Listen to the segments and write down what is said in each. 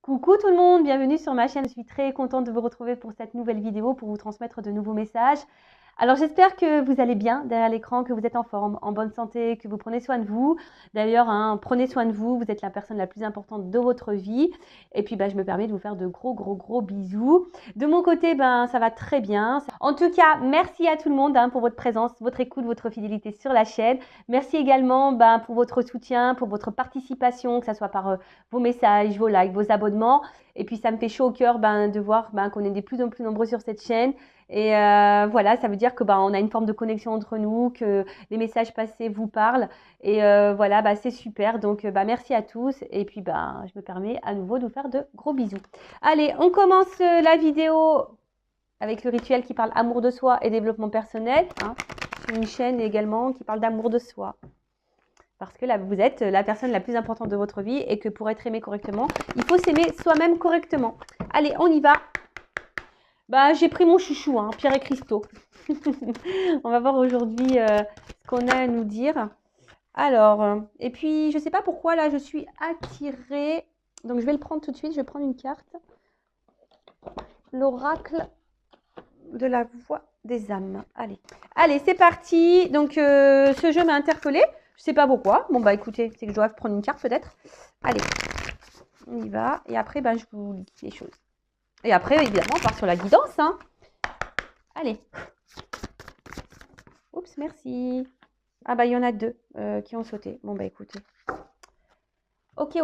Coucou tout le monde, bienvenue sur ma chaîne. Je suis très contente de vous retrouver pour cette nouvelle vidéo, pour vous transmettre de nouveaux messages. Alors j'espère que vous allez bien derrière l'écran, que vous êtes en forme, en bonne santé, que vous prenez soin de vous. D'ailleurs, prenez soin de vous, vous êtes la personne la plus importante de votre vie. Et puis je me permets de vous faire de gros bisous. De mon côté, ça va très bien. En tout cas, merci à tout le monde pour votre présence, votre écoute, votre fidélité sur la chaîne. Merci également pour votre soutien, pour votre participation, que ce soit par vos messages, vos likes, vos abonnements. Et puis ça me fait chaud au cœur de voir qu'on est de plus en plus nombreux sur cette chaîne. Et voilà, ça veut dire que on a une forme de connexion entre nous, que les messages passés vous parlent. Et voilà, c'est super. Donc merci à tous. Et puis je me permets à nouveau de vous faire de gros bisous. Allez, on commence la vidéo avec le rituel qui parle amour de soi et développement personnel. C'est une chaîne également qui parle d'amour de soi. Parce que là, vous êtes la personne la plus importante de votre vie et que pour être aimé correctement, il faut s'aimer soi-même correctement. Allez, on y va. J'ai pris mon chouchou, Pierre et Christo. On va voir aujourd'hui ce qu'on a à nous dire. Alors, et puis, je ne sais pas pourquoi, là, je suis attirée. Donc, je vais le prendre tout de suite. Je vais prendre une carte. L'oracle de la voix des âmes. Allez, c'est parti. Donc, ce jeu m'a interpellée. Je ne sais pas pourquoi. Bon, écoutez, c'est que je dois prendre une carte peut-être. Allez, on y va. Et après, je vous dis les choses. Et après, évidemment, on part sur la guidance. Allez. Oups, merci. Il y en a deux qui ont sauté. Bon, écoutez. Ok.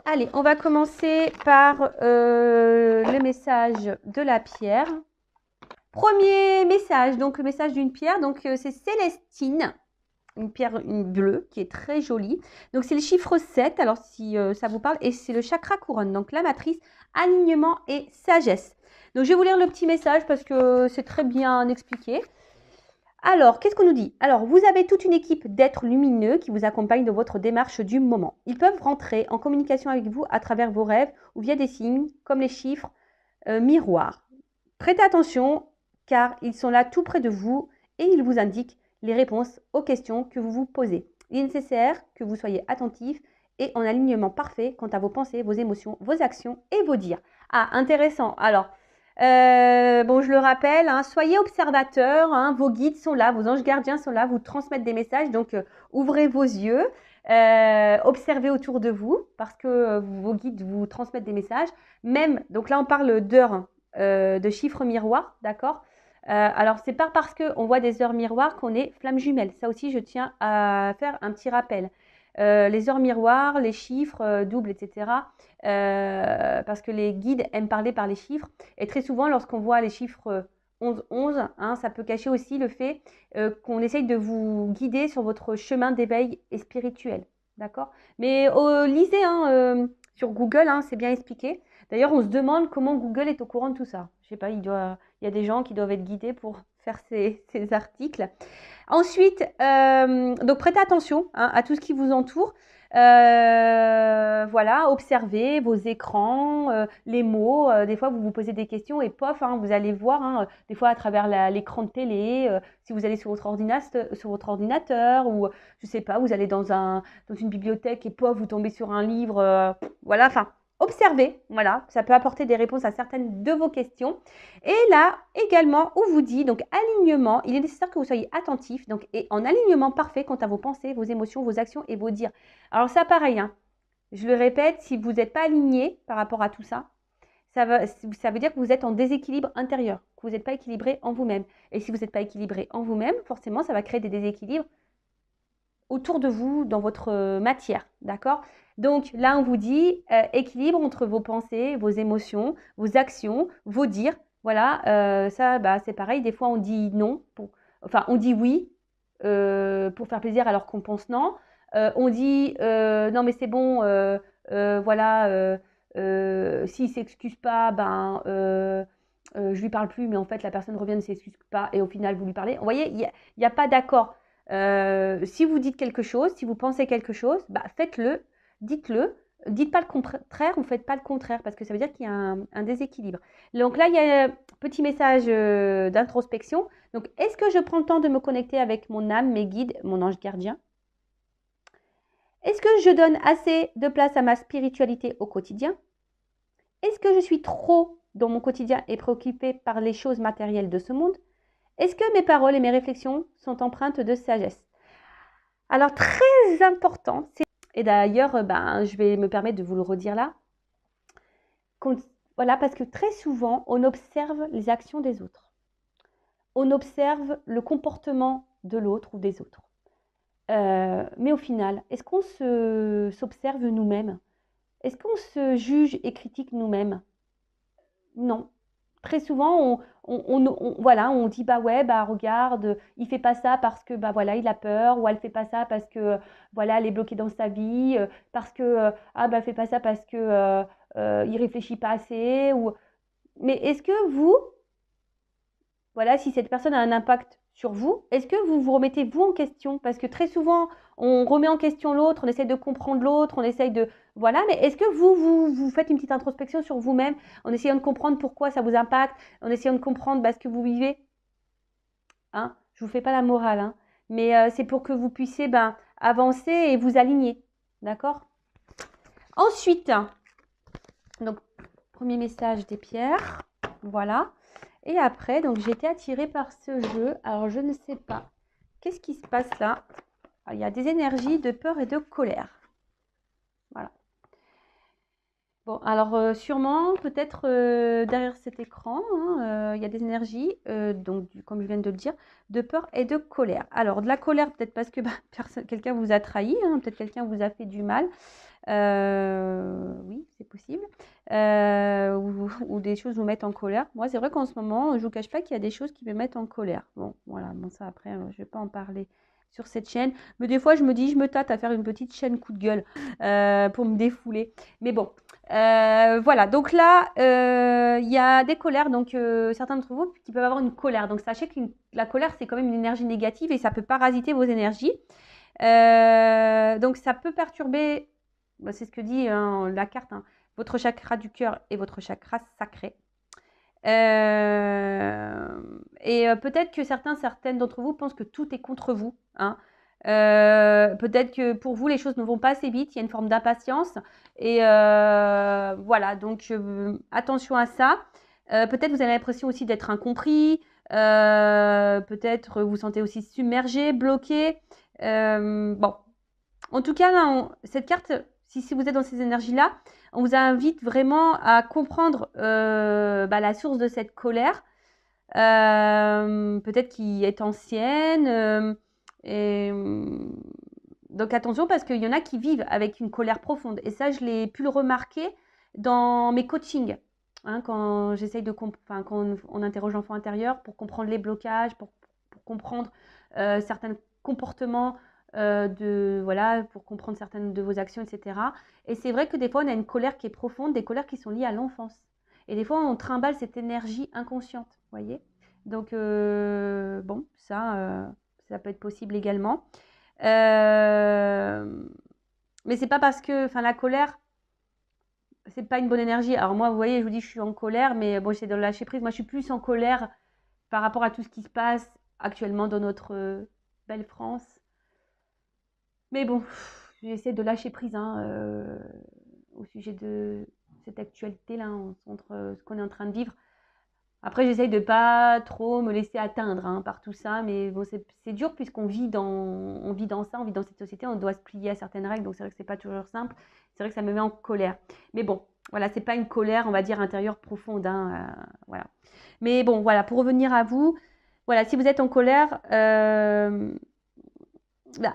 Allez, on va commencer par le message de la pierre. Premier message, donc le message d'une pierre. Donc, c'est Célestine. Une pierre bleue qui est très jolie. Donc, c'est le chiffre 7. Alors, si ça vous parle. Et c'est le chakra couronne. Donc, la matrice, alignement et sagesse. Donc, je vais vous lire le petit message parce que c'est très bien expliqué. Alors, qu'est-ce qu'on nous dit? Alors, vous avez toute une équipe d'êtres lumineux qui vous accompagnent dans votre démarche du moment. Ils peuvent rentrer en communication avec vous à travers vos rêves ou via des signes comme les chiffres miroirs. Prêtez attention car ils sont là tout près de vous et ils vous indiquent les réponses aux questions que vous vous posez. Il est nécessaire que vous soyez attentif et en alignement parfait quant à vos pensées, vos émotions, vos actions et vos dires. Intéressant. Alors, je le rappelle, soyez observateurs, vos guides sont là, vos anges gardiens sont là, vous transmettent des messages, donc ouvrez vos yeux, observez autour de vous parce que vos guides vous transmettent des messages. Même, donc là on parle d'heures, de chiffres miroirs, d'accord? Alors, c'est pas parce qu'on voit des heures miroirs qu'on est flamme jumelle. Ça aussi, je tiens à faire un petit rappel. Les heures miroirs, les chiffres doubles, etc. Parce que les guides aiment parler par les chiffres. Et très souvent, lorsqu'on voit les chiffres 11, ça peut cacher aussi le fait qu'on essaye de vous guider sur votre chemin d'éveil et spirituel. D'accord? Mais lisez sur Google, c'est bien expliqué. D'ailleurs, on se demande comment Google est au courant de tout ça. Je sais pas, il y a des gens qui doivent être guidés pour faire ces articles. Ensuite, donc prêtez attention à tout ce qui vous entoure. Voilà, observez vos écrans, les mots. Des fois, vous vous posez des questions et pof, vous allez voir, des fois à travers l'écran de télé, si vous allez sur votre ordinateur ou je sais pas, vous allez dans une bibliothèque et pof, vous tombez sur un livre. Voilà, observez, voilà, ça peut apporter des réponses à certaines de vos questions. Et là, également, on vous dit, donc alignement, il est nécessaire que vous soyez attentif, donc et en alignement parfait quant à vos pensées, vos émotions, vos actions et vos dires. Alors ça, pareil, je le répète, si vous n'êtes pas aligné par rapport à tout ça, ça veut dire que vous êtes en déséquilibre intérieur, que vous n'êtes pas équilibré en vous-même. Et si vous n'êtes pas équilibré en vous-même, forcément, ça va créer des déséquilibres autour de vous, dans votre matière, d'accord? Donc là, on vous dit équilibre entre vos pensées, vos émotions, vos actions, vos dires. Voilà, ça, c'est pareil. Des fois, on dit non, on dit oui pour faire plaisir alors qu'on pense non. On dit non, mais c'est bon, voilà, s'il ne s'excuse pas, je lui parle plus, mais en fait, la personne revient, ne s'excuse pas, et au final, vous lui parlez. Vous voyez, il n'y a pas d'accord. Si vous dites quelque chose, si vous pensez quelque chose, faites-le, dites-le. Dites pas le contraire ou faites pas le contraire parce que ça veut dire qu'il y a un déséquilibre. Donc là, il y a un petit message d'introspection. Donc, est-ce que je prends le temps de me connecter avec mon âme, mes guides, mon ange gardien? Est-ce que je donne assez de place à ma spiritualité au quotidien? Est-ce que je suis trop dans mon quotidien et préoccupée par les choses matérielles de ce monde? Est-ce que mes paroles et mes réflexions sont empreintes de sagesse? Alors, très important, et d'ailleurs, je vais me permettre de vous le redire là, voilà, parce que très souvent, on observe les actions des autres. On observe le comportement de l'autre ou des autres. Mais au final, est-ce qu'on s'observe nous-mêmes? Est-ce qu'on se juge et critique nous-mêmes? Non. Très souvent, voilà, on dit bah ouais, bah regarde, il fait pas ça parce que bah voilà, il a peur, ou elle fait pas ça parce que voilà, elle est bloquée dans sa vie, parce que ah bah fait pas ça parce que il réfléchit pas assez, ou mais est-ce que vous, voilà, si cette personne a un impact sur vous, est-ce que vous vous remettez vous en question? Parce que très souvent, on remet en question l'autre, on essaye de comprendre l'autre, on essaye de... Voilà, mais est-ce que vous faites une petite introspection sur vous-même en essayant de comprendre pourquoi ça vous impacte, en essayant de comprendre ce que vous vivez? Hein? Je ne vous fais pas la morale, hein, mais c'est pour que vous puissiez avancer et vous aligner. D'accord? Ensuite, donc, premier message des pierres. Voilà. Et après, donc j'ai été attirée par ce jeu. Alors, je ne sais pas. Qu'est-ce qui se passe là? Il y a des énergies de peur et de colère. Voilà. Bon, alors sûrement, peut-être derrière cet écran, hein, il y a des énergies, donc comme je viens de le dire, de peur et de colère. Alors, de la colère, peut-être parce que quelqu'un vous a trahi, hein, peut-être quelqu'un vous a fait du mal. Oui, c'est possible. Ou des choses vous mettent en colère. Moi, c'est vrai qu'en ce moment, je ne vous cache pas qu'il y a des choses qui me mettent en colère. Bon, voilà, bon ça après, je ne vais pas en parler sur cette chaîne. Mais des fois, je me dis, je me tâte à faire une petite chaîne coup de gueule pour me défouler. Mais bon, voilà. Donc là, il y a des colères. Donc, certains d'entre vous qui peuvent avoir une colère. Donc, sachez que la colère, c'est quand même une énergie négative et ça peut parasiter vos énergies. Donc, ça peut perturber... c'est ce que dit la carte, hein, votre chakra du cœur et votre chakra sacré. Peut-être que certaines d'entre vous pensent que tout est contre vous. Hein. Peut-être que pour vous, les choses ne vont pas assez vite. Il y a une forme d'impatience. Et voilà, donc attention à ça. Peut-être vous avez l'impression aussi d'être incompris. Peut-être vous sentez aussi submergé, bloqué. Bon, en tout cas, là, cette carte... Si vous êtes dans ces énergies-là, on vous invite vraiment à comprendre la source de cette colère, peut-être qui est ancienne. Donc attention, parce qu'il y en a qui vivent avec une colère profonde. Et ça, je l'ai pu le remarquer dans mes coachings. Hein, quand j'essaye quand on interroge l'enfant intérieur pour comprendre les blocages, pour comprendre certains comportements, pour comprendre certaines de vos actions, etc. Et c'est vrai que des fois, on a une colère qui est profonde, des colères qui sont liées à l'enfance. Et des fois, on trimballe cette énergie inconsciente, vous voyez. Donc, bon, ça peut être possible également. Mais c'est pas parce que, la colère, c'est pas une bonne énergie. Alors moi, vous voyez, je vous dis, je suis en colère, mais bon, j'essaie de lâcher prise. Moi, je suis plus en colère par rapport à tout ce qui se passe actuellement dans notre belle France. Mais bon, j'essaie de lâcher prise au sujet de cette actualité-là, entre ce qu'on est en train de vivre. Après, j'essaye de pas trop me laisser atteindre par tout ça, mais bon, c'est dur puisqu'on vit on vit dans ça, on vit dans cette société, on doit se plier à certaines règles, donc c'est vrai que c'est pas toujours simple. C'est vrai que ça me met en colère. Mais bon, voilà, c'est pas une colère, on va dire, intérieure profonde, voilà. Mais bon, voilà, pour revenir à vous, voilà, si vous êtes en colère,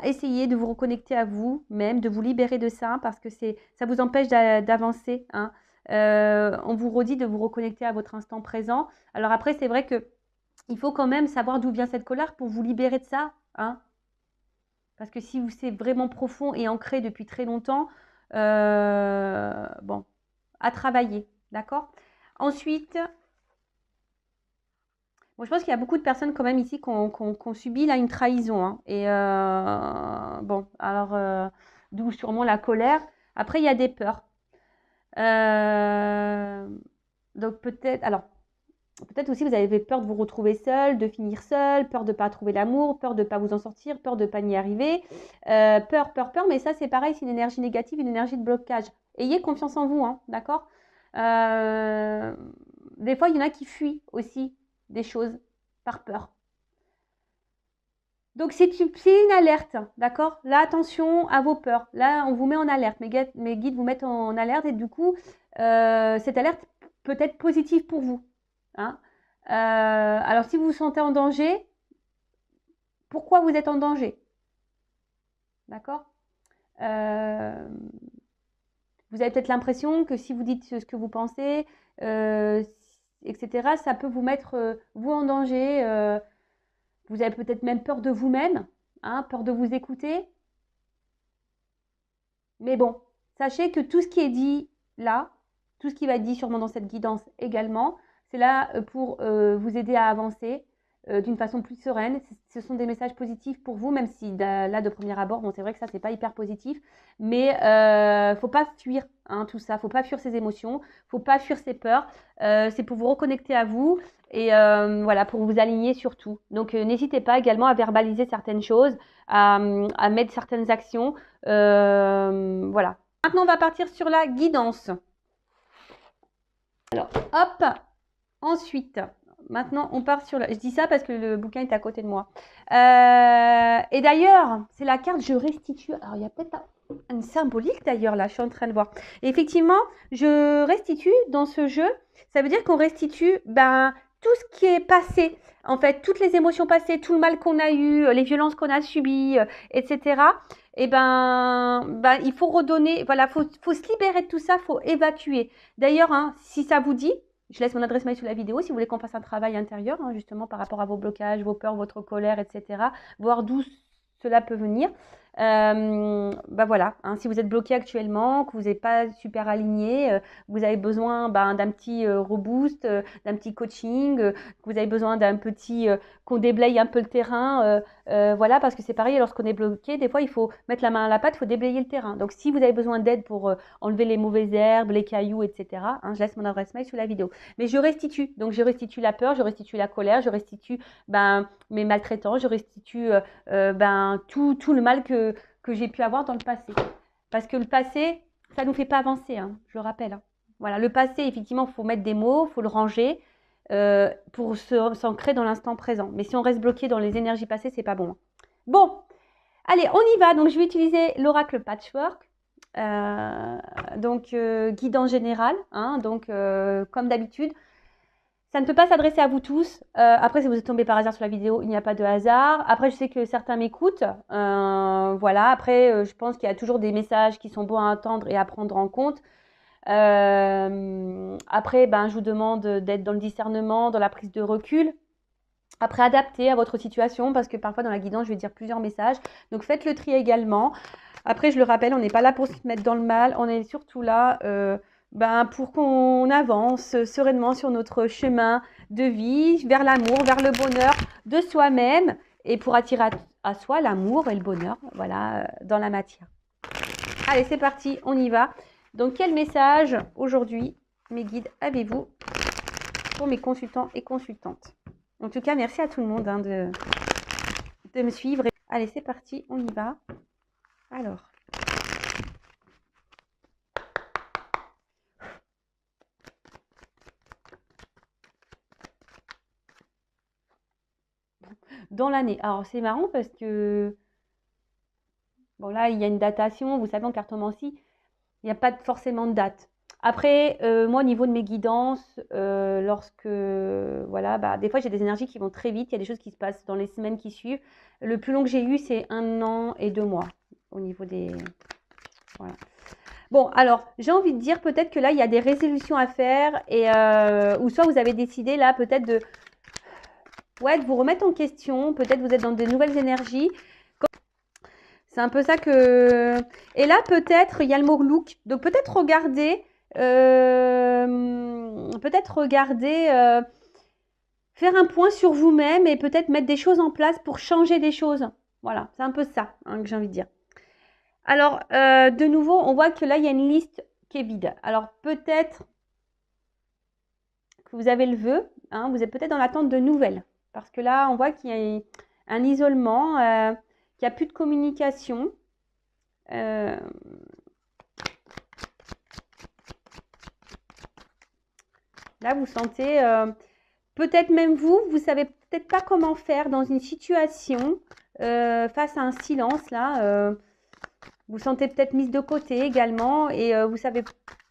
essayez de vous reconnecter à vous-même, de vous libérer de ça, parce que ça vous empêche d'avancer. Hein. On vous redit de vous reconnecter à votre instant présent. Alors après, c'est vrai qu'il faut quand même savoir d'où vient cette colère pour vous libérer de ça. Hein. Parce que si c'est vraiment profond et ancré depuis très longtemps, bon, à travailler. D'accord? Ensuite... Bon, je pense qu'il y a beaucoup de personnes quand même ici qui ont subi là une trahison. Hein. Et bon, alors d'où sûrement la colère. Après, il y a des peurs. Donc peut-être aussi vous avez peur de vous retrouver seul, de finir seul, peur de ne pas trouver l'amour, peur de ne pas vous en sortir, peur de ne pas y arriver. Peur, mais ça c'est pareil, c'est une énergie négative, une énergie de blocage. Ayez confiance en vous, hein, d'accord? Des fois, il y en a qui fuient aussi des choses par peur. Donc, c'est une alerte, d'accord? Là, attention à vos peurs. Là, on vous met en alerte. Mes guides vous mettent en alerte et du coup, cette alerte peut être positive pour vous. Hein. Alors, si vous vous sentez en danger, pourquoi vous êtes en danger? D'accord? Vous avez peut-être l'impression que si vous dites ce que vous pensez, etc., ça peut vous mettre, vous, en danger. Vous avez peut-être même peur de vous-même, hein, peur de vous écouter. Mais bon, sachez que tout ce qui est dit là, tout ce qui va être dit sûrement dans cette guidance également, c'est là pour vous aider à avancer d'une façon plus sereine. Ce sont des messages positifs pour vous, même si là, de premier abord, bon, c'est vrai que ça, c'est pas hyper positif. Mais faut pas fuir tout ça, faut pas fuir ses émotions, faut pas fuir ses peurs. C'est pour vous reconnecter à vous et voilà, pour vous aligner surtout. Donc, n'hésitez pas également à verbaliser certaines choses, à mettre certaines actions. Voilà. Maintenant, on va partir sur la guidance. Alors, hop. Ensuite, maintenant, on part sur la... Je dis ça parce que le bouquin est à côté de moi. Et d'ailleurs, c'est la carte « Je restitue ». Alors, il y a peut-être une symbolique d'ailleurs, là, je suis en train de voir. Et effectivement, je restitue dans ce jeu. Ça veut dire qu'on restitue tout ce qui est passé. En fait, toutes les émotions passées, tout le mal qu'on a eu, les violences qu'on a subies, etc. Et il faut redonner, voilà, faut se libérer de tout ça, faut évacuer. D'ailleurs, si ça vous dit, je laisse mon adresse mail sous la vidéo si vous voulez qu'on fasse un travail intérieur, justement par rapport à vos blocages, vos peurs, votre colère, etc. Voir d'où cela peut venir. Voilà, si vous êtes bloqué actuellement, que vous n'êtes pas super aligné, vous avez besoin d'un petit reboost, d'un petit coaching, que vous avez besoin d'un petit qu'on déblaye un peu le terrain, voilà, parce que c'est pareil, lorsqu'on est bloqué, des fois il faut mettre la main à la pâte, il faut déblayer le terrain. Donc si vous avez besoin d'aide pour enlever les mauvaises herbes, les cailloux, etc., je laisse mon adresse mail sous la vidéo. Mais je restitue, donc je restitue la peur, je restitue la colère, je restitue mes maltraitants, je restitue tout le mal que j'ai pu avoir dans le passé. Parce que le passé, ça ne nous fait pas avancer, je le rappelle. Voilà, le passé, effectivement, il faut mettre des mots, il faut le ranger pour s'ancrer dans l'instant présent. Mais si on reste bloqué dans les énergies passées, c'est pas bon. Bon, allez, on y va. Donc, je vais utiliser l'oracle Patchwork. Guidance générale, donc comme d'habitude. Ça ne peut pas s'adresser à vous tous. Après, si vous êtes tombé par hasard sur la vidéo, il n'y a pas de hasard. Après, je sais que certains m'écoutent. Voilà. Après, je pense qu'il y a toujours des messages qui sont bons à entendre et à prendre en compte. Après, je vous demande d'être dans le discernement, dans la prise de recul. Après, adapté à votre situation, parce que parfois dans la guidance, je vais dire plusieurs messages. Donc, faites le tri également. Après, je le rappelle, on n'est pas là pour se mettre dans le mal. On est surtout là pour qu'on avance sereinement sur notre chemin de vie, vers l'amour, vers le bonheur de soi-même et pour attirer à soi l'amour et le bonheur, voilà, dans la matière. Allez, c'est parti, on y va. Donc, quel message aujourd'hui, mes guides, avez-vous pour mes consultants et consultantes? En tout cas, merci à tout le monde de me suivre. Allez, c'est parti, on y va. Alors. Dans l'année. Alors, c'est marrant parce que, bon, là, il y a une datation. Vous savez, en cartomancie, il n'y a pas forcément de date. Après, moi, au niveau de mes guidances, lorsque, voilà, des fois, j'ai des énergies qui vont très vite. Il y a des choses qui se passent dans les semaines qui suivent. Le plus long que j'ai eu, c'est 1 an et 2 mois au niveau des... Voilà. Bon, alors, j'ai envie de dire peut-être que là, il y a des résolutions à faire et ou soit vous avez décidé là peut-être de vous remettre en question. Peut-être vous êtes dans des nouvelles énergies. C'est un peu ça que... Et là, peut-être, il y a le mot look. Donc, peut-être regarder... faire un point sur vous-même et peut-être mettre des choses en place pour changer des choses. Voilà, c'est un peu ça que j'ai envie de dire. Alors, de nouveau, on voit que là, il y a une liste qui est vide. Alors, peut-être que vous avez le vœu. Vous êtes peut-être dans l'attente de nouvelles. Parce que là, on voit qu'il y a un isolement, qu'il n'y a plus de communication. Là, vous sentez, peut-être même vous savez peut-être pas comment faire dans une situation face à un silence, là. Vous sentez peut-être mise de côté également et vous savez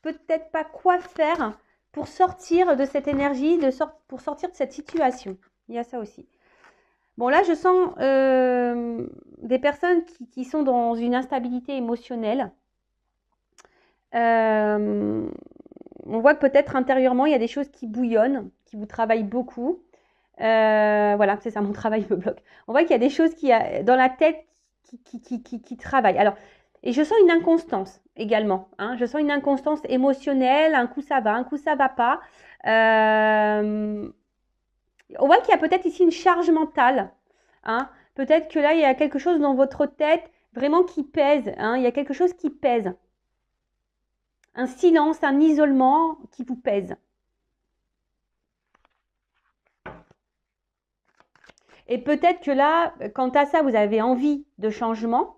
peut-être pas quoi faire pour sortir de cette énergie, pour sortir de cette situation. Il y a ça aussi. Bon, là, je sens des personnes qui sont dans une instabilité émotionnelle. On voit que peut-être intérieurement, il y a des choses qui bouillonnent, qui vous travaillent beaucoup. Voilà, c'est ça, mon travail me bloque. On voit qu'il y a des choses dans la tête qui travaillent. Alors, et je sens une inconstance également. Hein. Je sens une inconstance émotionnelle. Un coup ça va, un coup ça va pas. On voit qu'il y a peut-être ici une charge mentale. Hein. Peut-être que là, il y a quelque chose dans votre tête vraiment qui pèse. Hein. Il y a quelque chose qui pèse. Un silence, un isolement qui vous pèse. Et peut-être que là, quant à ça, vous avez envie de changement.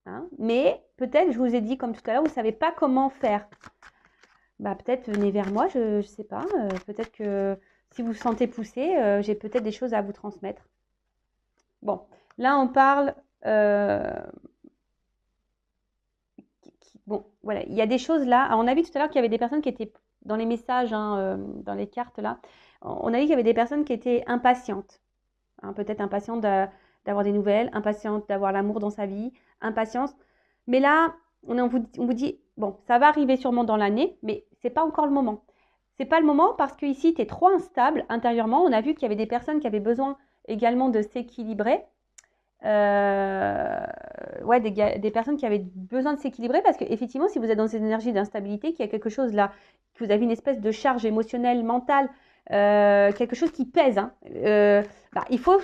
Hein, mais peut-être, je vous ai dit comme tout à l'heure, vous ne savez pas comment faire. Bah, peut-être venez vers moi, je ne sais pas. Peut-être que si vous vous sentez poussé, j'ai peut-être des choses à vous transmettre. Bon, là on parle... bon, voilà, il y a des choses là. Alors, on a vu tout à l'heure qu'il y avait des personnes qui étaient dans les messages, hein, dans les cartes là. On a vu qu'il y avait des personnes qui étaient impatientes. Hein, peut-être impatientes d'avoir des nouvelles, impatientes d'avoir l'amour dans sa vie, impatience. Mais là, on vous dit, bon, ça va arriver sûrement dans l'année, mais ce n'est pas encore le moment. Ce n'est pas le moment parce que ici, tu es trop instable intérieurement. On a vu qu'il y avait des personnes qui avaient besoin également de s'équilibrer. Ouais, des personnes qui avaient besoin de s'équilibrer parce qu'effectivement, si vous êtes dans cette énergie d'instabilité, qu'il y a quelque chose là, que vous avez une espèce de charge émotionnelle, mentale, quelque chose qui pèse, hein, bah, il faut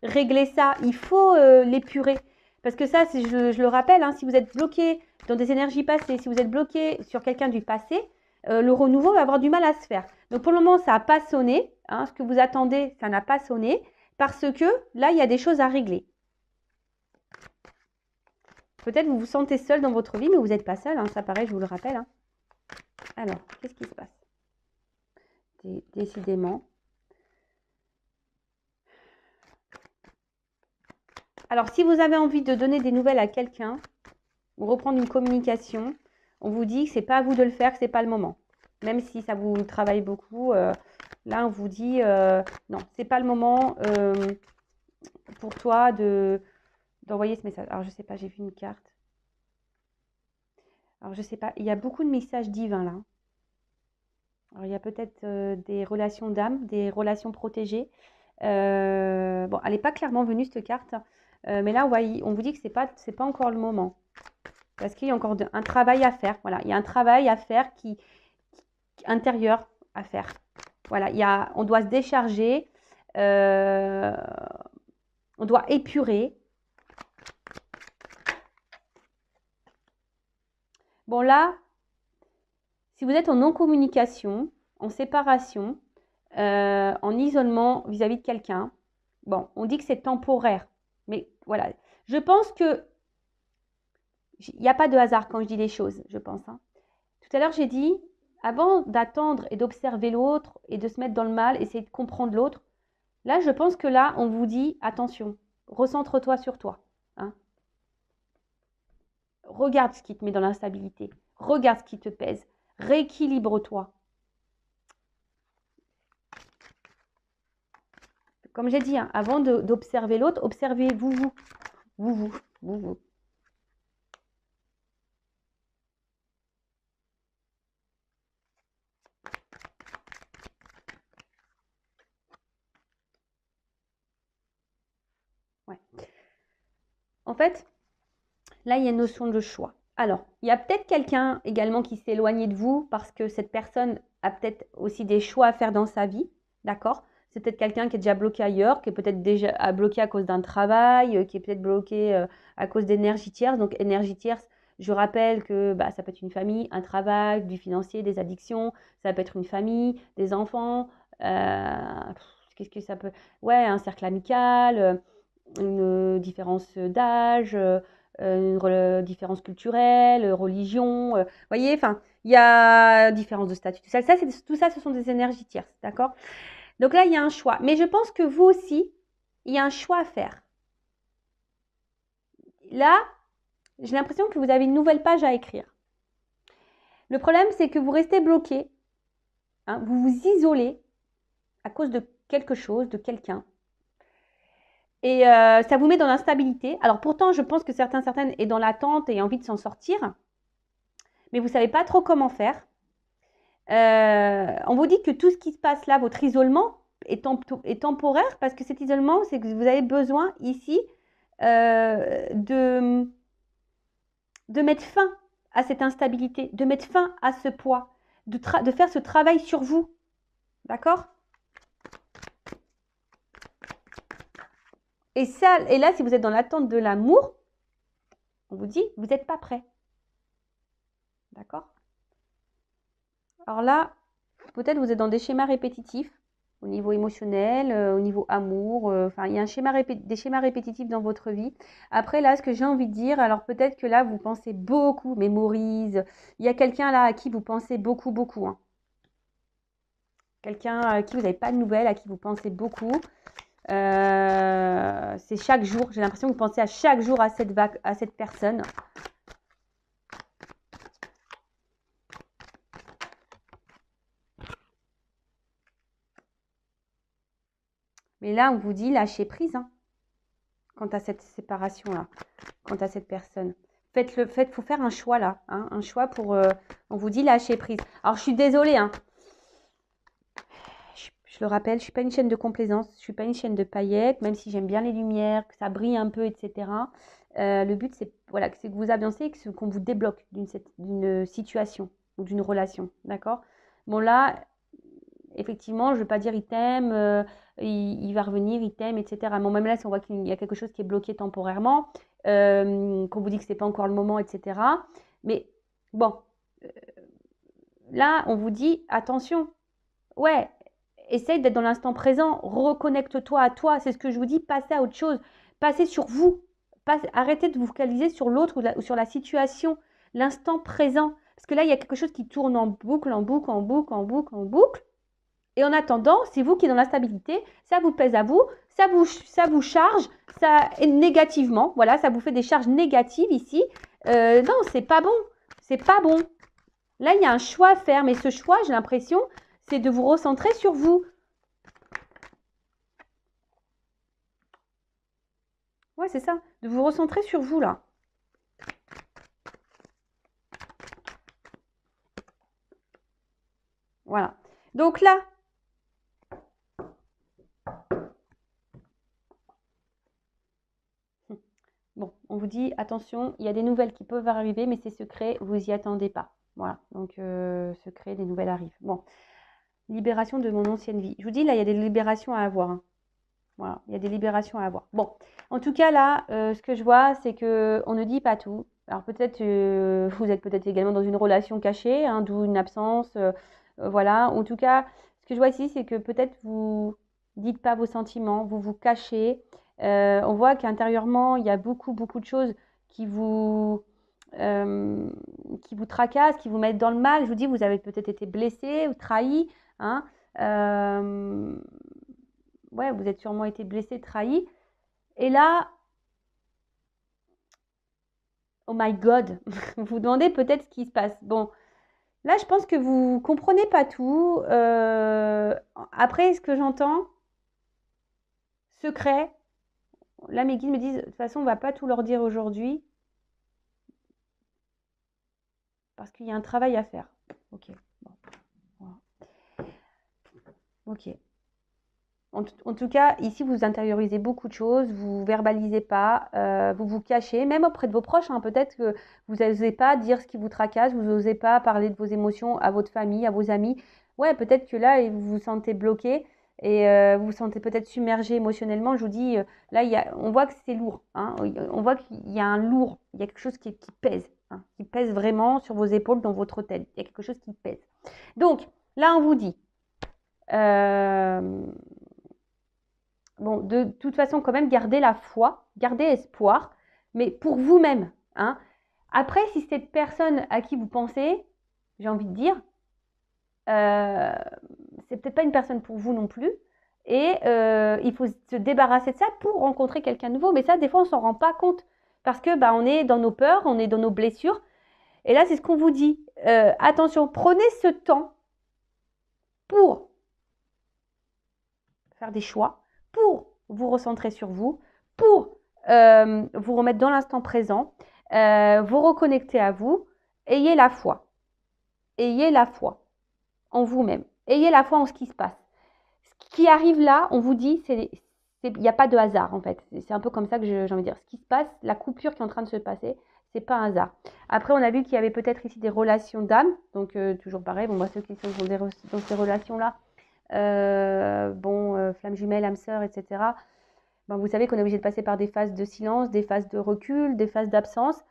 régler ça, il faut l'épurer. Parce que ça, je le rappelle, hein, si vous êtes bloqué dans des énergies passées, si vous êtes bloqué sur quelqu'un du passé, le renouveau va avoir du mal à se faire. Donc pour le moment, ça n'a pas sonné. Hein, ce que vous attendez, ça n'a pas sonné. Parce que là, il y a des choses à régler. Peut-être vous vous sentez seul dans votre vie, mais vous n'êtes pas seul. Hein, ça pareil, je vous le rappelle. Hein. Alors, qu'est-ce qui se passe? Décidément. Alors, si vous avez envie de donner des nouvelles à quelqu'un, ou reprendre une communication, on vous dit que ce n'est pas à vous de le faire, que ce n'est pas le moment. Même si ça vous travaille beaucoup, là, on vous dit non, ce n'est pas le moment pour toi d'envoyer ce message. Alors, je ne sais pas, j'ai vu une carte. Alors, je ne sais pas, il y a beaucoup de messages divins là. Alors, il y a peut-être des relations d'âme, des relations protégées. Bon, elle n'est pas clairement venue cette carte, mais là, on vous dit que c'est pas encore le moment. Parce qu'il y a encore un travail à faire. Voilà, il y a un travail à faire intérieur à faire. Voilà, on doit se décharger, on doit épurer. Bon, là, si vous êtes en non-communication, en séparation, en isolement vis-à-vis de quelqu'un, bon, on dit que c'est temporaire. Mais voilà, je pense que il n'y a pas de hasard quand je dis les choses, je pense. Hein. Tout à l'heure, j'ai dit, avant d'attendre et d'observer l'autre et de se mettre dans le mal, essayer de comprendre l'autre, là, je pense que là, on vous dit, attention, recentre-toi sur toi. Hein. Regarde ce qui te met dans l'instabilité. Regarde ce qui te pèse. Rééquilibre-toi. Comme j'ai dit, hein, avant d'observer l'autre, observez-vous, vous. Ouais. En fait, là, il y a une notion de choix. Alors, il y a peut-être quelqu'un également qui s'est éloigné de vous parce que cette personne a peut-être aussi des choix à faire dans sa vie, d'accord? C'est peut-être quelqu'un qui est déjà bloqué ailleurs, qui est peut-être déjà bloqué à cause d'un travail, qui est peut-être bloqué à cause d'énergie tierce. Donc, énergie tierce, je rappelle que bah, ça peut être une famille, un travail, du financier, des addictions, ça peut être une famille, des enfants, qu'est-ce que ça peut... Ouais, un cercle amical, une différence d'âge, différence culturelle, religion, voyez, enfin, il y a différence de statut. Tout ça, ce sont des énergies tierces, d'accord? Donc là, il y a un choix. Mais je pense que vous aussi, il y a un choix à faire. Là, j'ai l'impression que vous avez une nouvelle page à écrire. Le problème, c'est que vous restez bloqué, hein, vous vous isolez à cause de quelque chose, de quelqu'un. Et ça vous met dans l'instabilité. Alors pourtant, je pense que certaines est dans l'attente et envie de s'en sortir. Mais vous ne savez pas trop comment faire. On vous dit que tout ce qui se passe là, votre isolement, est temporaire parce que cet isolement, c'est que vous avez besoin ici de mettre fin à cette instabilité, de mettre fin à ce poids, de faire ce travail sur vous. D'accord? Et là, si vous êtes dans l'attente de l'amour, on vous dit, vous n'êtes pas prêt. D'accord? Alors là, peut-être vous êtes dans des schémas répétitifs au niveau émotionnel, au niveau amour. Enfin, il y a des schémas répétitifs dans votre vie. Après, là, ce que j'ai envie de dire, alors peut-être que là, vous pensez beaucoup, mémorise. Il y a quelqu'un là à qui vous pensez beaucoup, beaucoup. Hein. Quelqu'un à qui vous n'avez pas de nouvelles, à qui vous pensez beaucoup. C'est chaque jour. J'ai l'impression que vous pensez à chaque jour à cette personne. Mais là, on vous dit lâcher prise hein, quant à cette séparation-là, quant à cette personne. Faut faire un choix là, hein, un choix pour. On vous dit lâcher prise. Alors, je suis désolée, hein. Je le rappelle, je ne suis pas une chaîne de complaisance, je ne suis pas une chaîne de paillettes, même si j'aime bien les lumières, que ça brille un peu, etc. Le but, c'est voilà, que vous avancez, qu'on vous débloque d'une situation ou d'une relation, d'accord? Bon là, effectivement, je ne vais pas dire il t'aime, il va revenir, il t'aime, etc. Bon, même là, si on voit qu'il y a quelque chose qui est bloqué temporairement, qu'on vous dit que ce n'est pas encore le moment, etc. Mais bon, là, on vous dit attention, ouais, essaye d'être dans l'instant présent, reconnecte-toi à toi, c'est ce que je vous dis, passez à autre chose, passez sur vous, arrêtez de vous focaliser sur l'autre ou sur la situation, l'instant présent. Parce que là, il y a quelque chose qui tourne en boucle, en boucle, en boucle, en boucle, en boucle. Et en attendant, c'est vous qui êtes dans l'instabilité, ça vous pèse à vous, ça vous charge négativement. Voilà, ça vous fait des charges négatives ici. Non, c'est pas bon. C'est pas bon. Là, il y a un choix à faire, mais ce choix, j'ai l'impression, c'est de vous recentrer sur vous. Ouais, c'est ça. De vous recentrer sur vous, là. Voilà. Donc là, bon, on vous dit, attention, il y a des nouvelles qui peuvent arriver, mais c'est secret, vous n'y attendez pas. Voilà, donc secret, des nouvelles arrivent. Bon, libération de mon ancienne vie. Je vous dis, là, il y a des libérations à avoir. Hein. Voilà, il y a des libérations à avoir. Bon, en tout cas, là, ce que je vois, c'est qu'on ne dit pas tout. Alors peut-être, vous êtes peut-être également dans une relation cachée, hein, d'où une absence. Voilà, en tout cas, ce que je vois ici, c'est que peut-être vous dites pas vos sentiments, vous vous cachez. On voit qu'intérieurement, il y a beaucoup, beaucoup de choses qui euh, qui vous tracassent, qui vous mettent dans le mal. Je vous dis, vous avez peut-être été blessé ou trahi. Hein, ouais, vous êtes sûrement été blessé, trahi. Et là, oh my God, vous vous demandez peut-être ce qui se passe. Bon, là, je pense que vous comprenez pas tout. Après, ce que j'entends, secret, là, mes guides me disent, de toute façon, on va pas tout leur dire aujourd'hui, parce qu'il y a un travail à faire. Ok, bon, voilà. Ok. En tout cas, ici, vous intériorisez beaucoup de choses, vous verbalisez pas, vous vous cachez, même auprès de vos proches. Hein, peut-être que vous n'osez pas dire ce qui vous tracasse, vous n'osez pas parler de vos émotions à votre famille, à vos amis. Ouais, peut-être que là, vous vous sentez bloqué et vous vous sentez peut-être submergé émotionnellement. Je vous dis, là, on voit que c'est lourd. Hein, on voit qu'il y a un lourd, il y a quelque chose qui pèse, hein, qui pèse vraiment sur vos épaules dans votre tête. Il y a quelque chose qui pèse. Donc, là, on vous dit... bon, de toute façon, quand même, gardez la foi, gardez espoir. mais pour vous-même. Hein. Après, si cette personne à qui vous pensez, j'ai envie de dire, c'est peut-être pas une personne pour vous non plus. Et il faut se débarrasser de ça pour rencontrer quelqu'un de nouveau. Mais ça, des fois, on s'en rend pas compte. Parce que on est dans nos peurs, on est dans nos blessures. Et là, c'est ce qu'on vous dit. Attention, prenez ce temps pour faire des choix, pour vous recentrer sur vous, pour vous remettre dans l'instant présent, vous reconnecter à vous. Ayez la foi. Ayez la foi en vous-même. Ayez la foi en ce qui se passe. Ce qui arrive là, on vous dit, il n'y a pas de hasard en fait. C'est un peu comme ça que j'ai envie de dire. Ce qui se passe, la coupure qui est en train de se passer, c'est pas un hasard. Après, on a vu qu'il y avait peut-être ici des relations d'âme. Donc, toujours pareil. Bon, moi, ceux qui sont dans ces relations-là, flamme jumelle, âme sœur, etc. Vous savez qu'on est obligé de passer par des phases de silence, des phases de recul, des phases d'absence.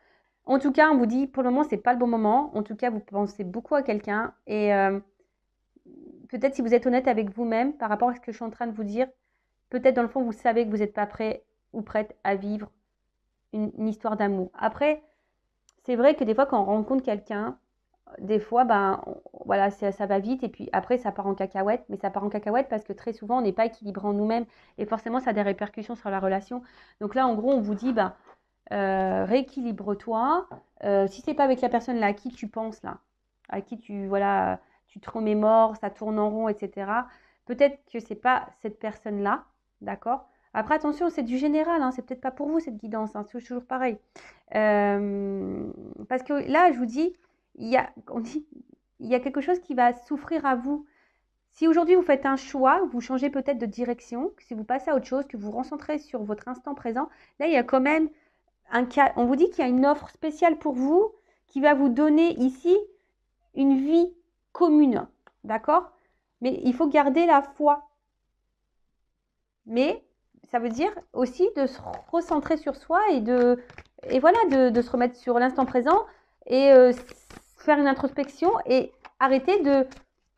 En tout cas, on vous dit, pour le moment, c'est pas le bon moment. En tout cas, vous pensez beaucoup à quelqu'un. Et peut-être si vous êtes honnête avec vous-même par rapport à ce que je suis en train de vous dire, peut-être dans le fond, vous savez que vous n'êtes pas prêt ou prête à vivre une histoire d'amour. Après, c'est vrai que des fois, quand on rencontre quelqu'un, des fois, voilà, ça va vite et puis après, ça part en cacahuète. Mais ça part en cacahuète parce que très souvent, on n'est pas équilibré en nous-mêmes et forcément, ça a des répercussions sur la relation. Donc là, en gros, on vous dit, rééquilibre-toi. Si c'est pas avec la personne là à qui tu penses là, à qui tu te remémores, ça tourne en rond, etc. Peut-être que c'est pas cette personne là, d'accord. Après attention, c'est du général, hein, c'est peut-être pas pour vous cette guidance, hein, c'est toujours pareil. Parce que là, je vous dis, il y a quelque chose qui va souffrir à vous. Si aujourd'hui vous faites un choix, vous changez peut-être de direction, si vous passez à autre chose, que vous vous recentrez sur votre instant présent, là il y a quand même un cas, on vous dit qu'il y a une offre spéciale pour vous qui va vous donner ici une vie commune, d'accord? Mais il faut garder la foi. Mais ça veut dire aussi de se recentrer sur soi et de se remettre sur l'instant présent et faire une introspection et arrêter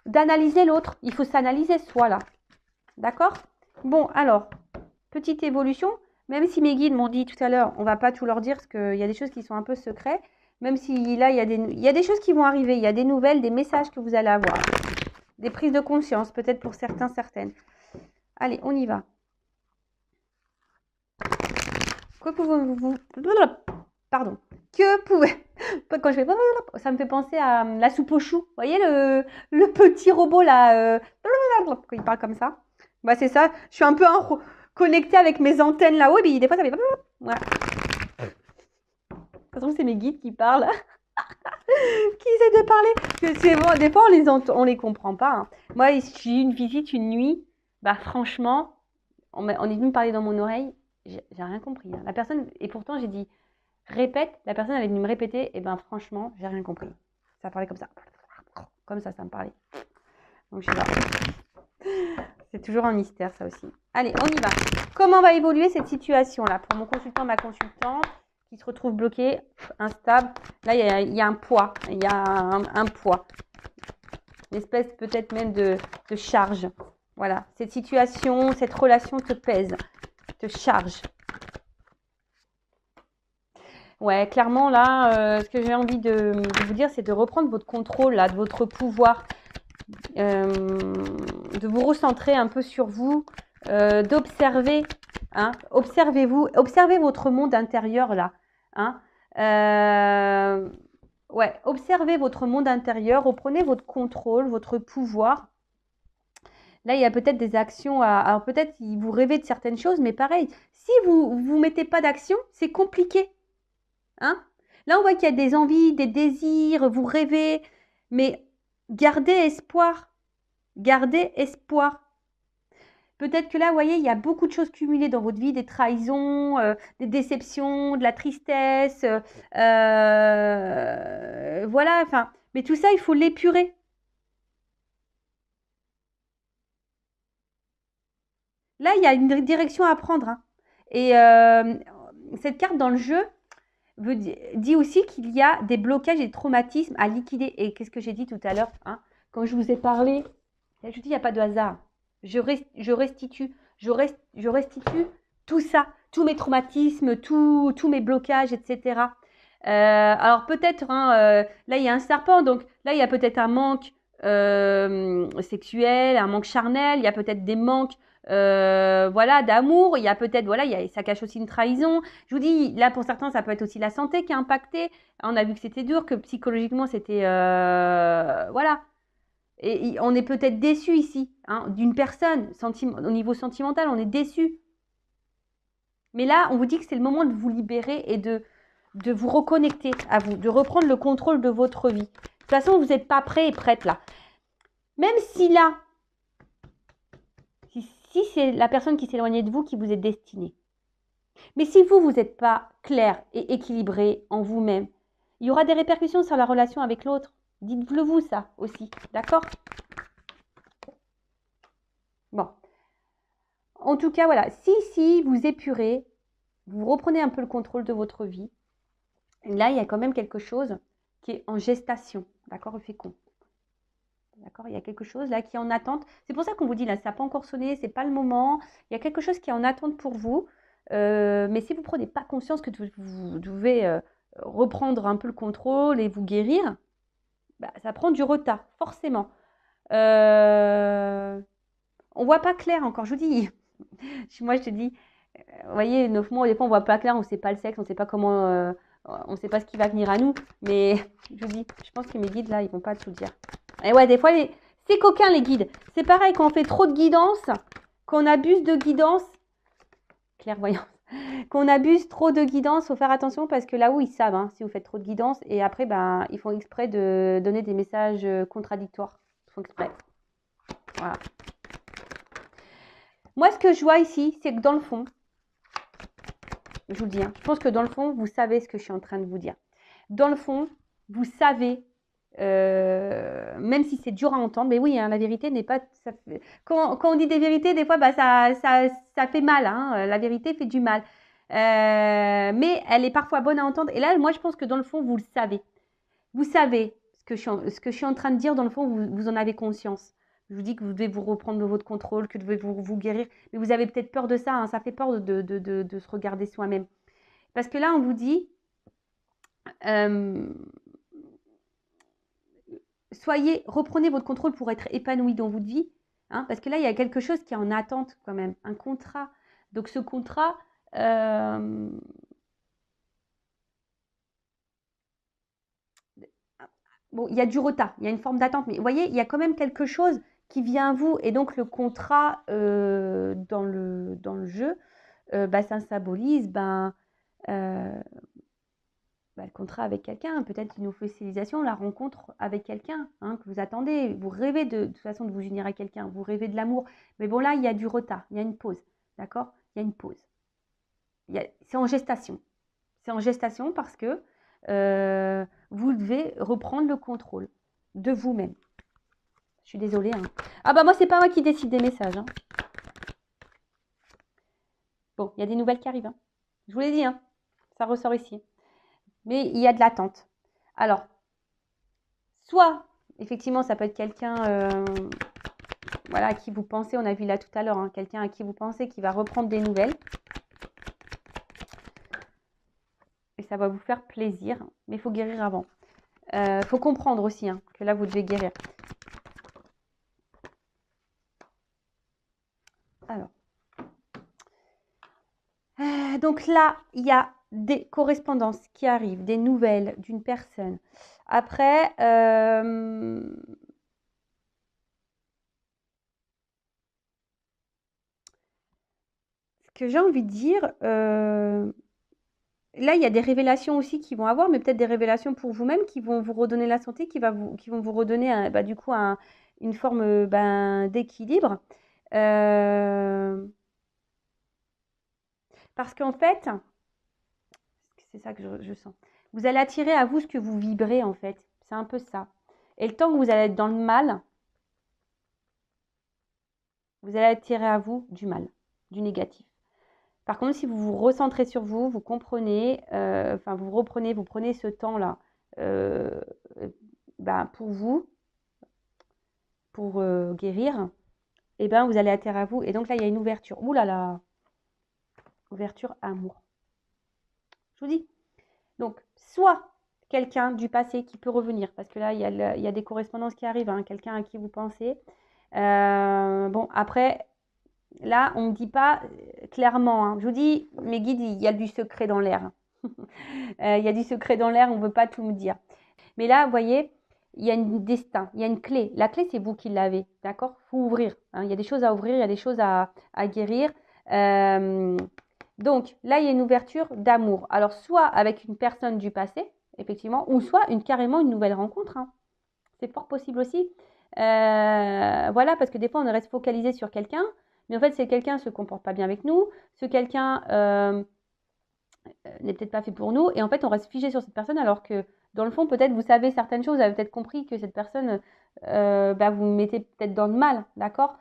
d'analyser l'autre. Il faut s'analyser soi là, d'accord? Bon, alors, petite évolution. Même si mes guides m'ont dit tout à l'heure, on ne va pas tout leur dire parce qu'il y a des choses qui sont un peu secrets. Même si là, il y a des choses qui vont arriver. Il y a des nouvelles, des messages que vous allez avoir. Des prises de conscience, peut-être pour certains, certaines. Allez, on y va. Que pouvez-vous... Pardon. Que pouvez... Quand je fais... Ça me fait penser à la soupe aux choux. Vous voyez le petit robot là quand il parle comme ça. C'est ça. Je suis un peu connectée avec mes antennes là-haut. Et des fois, ça fait... Voilà. De toute façon, c'est mes guides qui parlent. Qui essaient de parler. C'est bon, des fois, on les comprend pas. Hein. Moi, j'ai eu une visite une nuit. Franchement, on est venu me parler dans mon oreille. J'ai rien compris. Hein. La personne, et pourtant, j'ai dit, répète. La personne, elle est venue me répéter. Et franchement, j'ai rien compris. Ça parlait comme ça. Comme ça me parlait. Donc, je sais pas. C'est toujours un mystère, ça aussi. Allez, on y va. Comment va évoluer cette situation-là pour mon consultant, ma consultante qui se retrouve bloqué, instable. Là, il y a un poids. Il y a un poids. Une espèce peut-être même de charge. Voilà. Cette situation, cette relation te pèse, te charge. Ouais, clairement, là, ce que j'ai envie de vous dire, c'est de reprendre votre contrôle, là, de votre pouvoir. De vous recentrer un peu sur vous, d'observer, hein, observez-vous, observez votre monde intérieur là, hein, observez votre monde intérieur, reprenez votre contrôle, votre pouvoir. Là, il y a peut-être des actions, alors peut-être vous rêvez de certaines choses, mais pareil, si vous mettez pas d'action, c'est compliqué, hein. Là, on voit qu'il y a des envies, des désirs, vous rêvez, mais gardez espoir. Gardez espoir. Peut-être que là, vous voyez, il y a beaucoup de choses cumulées dans votre vie, des trahisons, des déceptions, de la tristesse. Voilà, enfin, mais tout ça, il faut l'épurer. Là, il y a une direction à prendre. Hein. Et cette carte dans le jeu dit aussi qu'il y a des blocages et des traumatismes à liquider. Et qu'est-ce que j'ai dit tout à l'heure, hein, quand je vous ai parlé, je dis, il n'y a pas de hasard. Je restitue tout ça, tous mes traumatismes, tous mes blocages, etc. Alors peut-être, hein, là il y a un serpent, donc là il y a peut-être un manque sexuel, un manque charnel, il y a peut-être des manques voilà, d'amour, il y a peut-être, voilà, ça cache aussi une trahison. Je vous dis, là pour certains ça peut être aussi la santé qui est impactée. On a vu que c'était dur, que psychologiquement c'était, voilà. Et on est peut-être déçu ici, hein, d'une personne, au niveau sentimental, on est déçu. Mais là, on vous dit que c'est le moment de vous libérer et de vous reconnecter à vous, de reprendre le contrôle de votre vie. De toute façon, vous n'êtes pas prêt et prête là. Même si là, si c'est la personne qui s'éloignait de vous qui vous est destinée. Mais si vous n'êtes pas clair et équilibré en vous-même, il y aura des répercussions sur la relation avec l'autre. Dites-le vous ça aussi, d'accord? Bon. En tout cas, voilà, si vous épurez, vous reprenez un peu le contrôle de votre vie, là, il y a quand même quelque chose qui est en gestation, d'accord, le fécond. D'accord, il y a quelque chose là qui est en attente. C'est pour ça qu'on vous dit là, ça n'a pas encore sonné, c'est pas le moment. Il y a quelque chose qui est en attente pour vous. Mais si vous ne prenez pas conscience que vous devez reprendre un peu le contrôle et vous guérir, bah, ça prend du retard, forcément. On ne voit pas clair encore, je vous dis. Moi, je te dis, vous voyez, 9 mois, des fois, on ne voit pas clair, on ne sait pas le sexe, on ne sait pas comment, on ne sait pas ce qui va venir à nous. Mais je vous dis, je pense que mes guides, là, ils ne vont pas tout dire. Et ouais, des fois, c'est coquin, les guides. C'est pareil, quand on fait trop de guidance, qu'on abuse de guidance, clairvoyance, qu'on abuse trop de guidance, il faut faire attention parce que là où ils savent, hein, si vous faites trop de guidance, et après, ben, ils font exprès de donner des messages contradictoires. Ils font exprès. Voilà. Moi, ce que je vois ici, c'est que dans le fond, je vous le dis, hein, je pense que dans le fond, vous savez ce que je suis en train de vous dire. Dans le fond, vous savez, même si c'est dur à entendre, mais oui, hein, la vérité n'est pas... Quand on dit des vérités, des fois, bah, ça fait mal. Hein, la vérité fait du mal. Mais elle est parfois bonne à entendre. Et là, moi, je pense que dans le fond, vous le savez. Vous savez ce que je suis en train de dire, dans le fond, vous en avez conscience. Je vous dis que vous devez vous reprendre de votre contrôle, que vous devez vous guérir. Mais vous avez peut-être peur de ça. Hein, ça fait peur de se regarder soi-même. Parce que là, on vous dit... reprenez votre contrôle pour être épanoui dans votre vie. Hein, parce que là, il y a quelque chose qui est en attente quand même. Un contrat. Donc ce contrat... bon, il y a du retard, il y a une forme d'attente, mais vous voyez, il y a quand même quelque chose qui vient à vous. Et donc, le contrat dans le jeu, bah, ça symbolise le contrat avec quelqu'un, peut-être une officialisation, la rencontre avec quelqu'un hein, que vous attendez. Vous rêvez de toute façon de vous unir à quelqu'un, vous rêvez de l'amour. Mais bon, là, il y a du retard, il y a une pause, d'accord? Il y a une pause. C'est en gestation. C'est en gestation parce que vous devez reprendre le contrôle de vous-même. Je suis désolée. Hein. Ah bah moi, c'est pas moi qui décide des messages. Hein. Bon, il y a des nouvelles qui arrivent. Hein. Je vous l'ai dit, hein. Ça ressort ici. Mais il y a de l'attente. Alors, soit, effectivement, ça peut être quelqu'un voilà, à qui vous pensez, on a vu là tout à l'heure, hein, quelqu'un à qui vous pensez qui va reprendre des nouvelles. Et ça va vous faire plaisir, mais il faut guérir avant. Il faut comprendre aussi hein, que là, vous devez guérir. Alors. Donc là, il y a des correspondances qui arrivent, des nouvelles d'une personne. Après, ce que j'ai envie de dire, là, il y a des révélations aussi qui vont avoir, mais peut-être des révélations pour vous-même qui vont vous redonner la santé, qui vont vous redonner bah, du coup une forme d'équilibre. Parce qu'en fait, c'est ça que je sens. Vous allez attirer à vous ce que vous vibrez en fait. C'est un peu ça. Et le temps que vous allez être dans le mal, vous allez attirer à vous du mal, du négatif. Par contre, si vous vous recentrez sur vous, vous comprenez, vous prenez ce temps-là pour vous, pour guérir, et ben vous allez atterrir à vous. Et donc là, il y a une ouverture. Ouh là là. Ouverture amour. Je vous dis. Donc, soit quelqu'un du passé qui peut revenir, parce que là, il y a des correspondances qui arrivent, hein, quelqu'un à qui vous pensez. Bon, après, là, on ne me dit pas clairement. Hein. Je vous dis, mes guides, il y a du secret dans l'air. Il y a du secret dans l'air, on ne veut pas tout me dire. Mais là, vous voyez, il y a un destin, il y a une clé. La clé, c'est vous qui l'avez, d'accord? Il faut ouvrir. Hein. Il y a des choses à ouvrir, il y a des choses à guérir. Donc, là, il y a une ouverture d'amour. Alors, soit avec une personne du passé, effectivement, ou soit carrément une nouvelle rencontre. Hein. C'est fort possible aussi. Voilà, parce que des fois, on reste focalisé sur quelqu'un, mais en fait, c'est quelqu'un ne se comporte pas bien avec nous, ce quelqu'un n'est peut-être pas fait pour nous, et en fait, on reste figé sur cette personne, alors que dans le fond, peut-être vous savez certaines choses, vous avez peut-être compris que cette personne, vous mettez peut-être dans le mal, d'accord?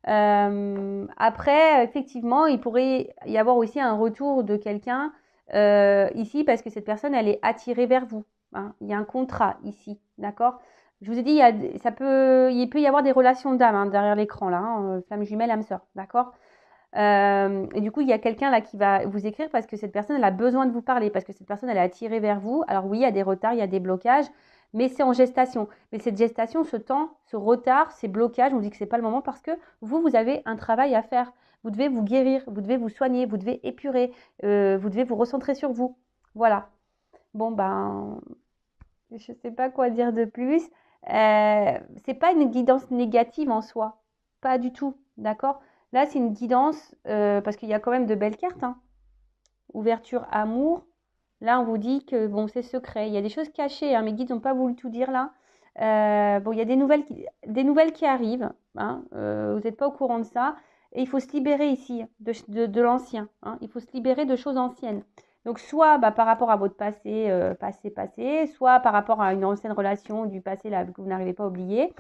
Après, effectivement, il pourrait y avoir aussi un retour de quelqu'un ici, parce que cette personne, elle est attirée vers vous. Hein. Il y a un contrat ici, d'accord? Je vous ai dit, il peut y avoir des relations d'âme hein, derrière l'écran, là, hein, flamme jumelle, âme sœur, d'accord? Et du coup, il y a quelqu'un là qui va vous écrire parce que cette personne, elle a besoin de vous parler, parce que cette personne, elle est attirée vers vous. Alors oui, il y a des retards, il y a des blocages, mais c'est en gestation. Mais cette gestation, ce temps, ce retard, ces blocages, on dit que c'est pas le moment parce que vous avez un travail à faire. Vous devez vous guérir, vous devez vous soigner, vous devez épurer, vous devez vous recentrer sur vous. Voilà. Bon, ben, je sais pas quoi dire de plus. C'est pas une guidance négative en soi. Pas du tout. D'accord? Là, c'est une guidance parce qu'il y a quand même de belles cartes. Hein. Ouverture, amour. Là, on vous dit que bon, c'est secret. Il y a des choses cachées. Hein. Mes guides n'ont pas voulu tout dire là. Bon, il y a des nouvelles qui arrivent. Hein. Vous n'êtes pas au courant de ça. Et il faut se libérer ici de l'ancien. Hein. Il faut se libérer de choses anciennes. Donc, soit par rapport à votre passé, passé, soit par rapport à une ancienne relation du passé là, que vous n'arrivez pas à oublier,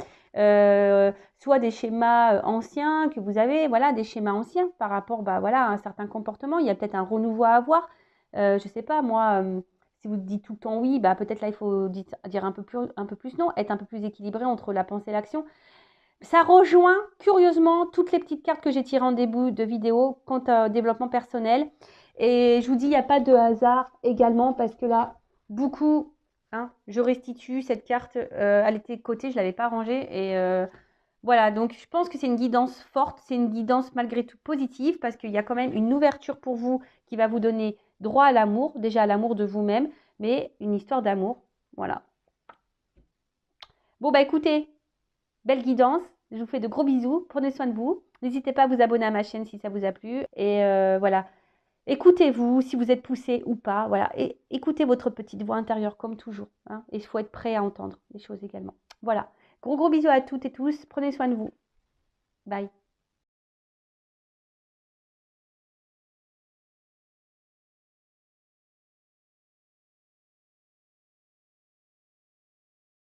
soit des schémas anciens que vous avez, voilà, des schémas anciens par rapport voilà, à un certain comportement. Il y a peut-être un renouveau à avoir. Je ne sais pas, moi, si vous dites tout le temps oui, peut-être là, il faut dire un peu plus non, être un peu plus équilibré entre la pensée et l'action. Ça rejoint curieusement toutes les petites cartes que j'ai tirées en début de vidéo quant au développement personnel. Et je vous dis, il n'y a pas de hasard également parce que là, beaucoup, hein, je restitue cette carte, elle était de côté, je ne l'avais pas rangée. Et voilà, donc je pense que c'est une guidance forte, c'est une guidance malgré tout positive parce qu'il y a quand même une ouverture pour vous qui va vous donner droit à l'amour, déjà à l'amour de vous-même, mais une histoire d'amour. Voilà. Bon, écoutez, belle guidance. Je vous fais de gros bisous. Prenez soin de vous. N'hésitez pas à vous abonner à ma chaîne si ça vous a plu. Et voilà. Écoutez-vous si vous êtes poussé ou pas. Voilà. Et écoutez votre petite voix intérieure comme toujours. Hein. Et il faut être prêt à entendre les choses également. Voilà. Gros bisous à toutes et tous. Prenez soin de vous. Bye.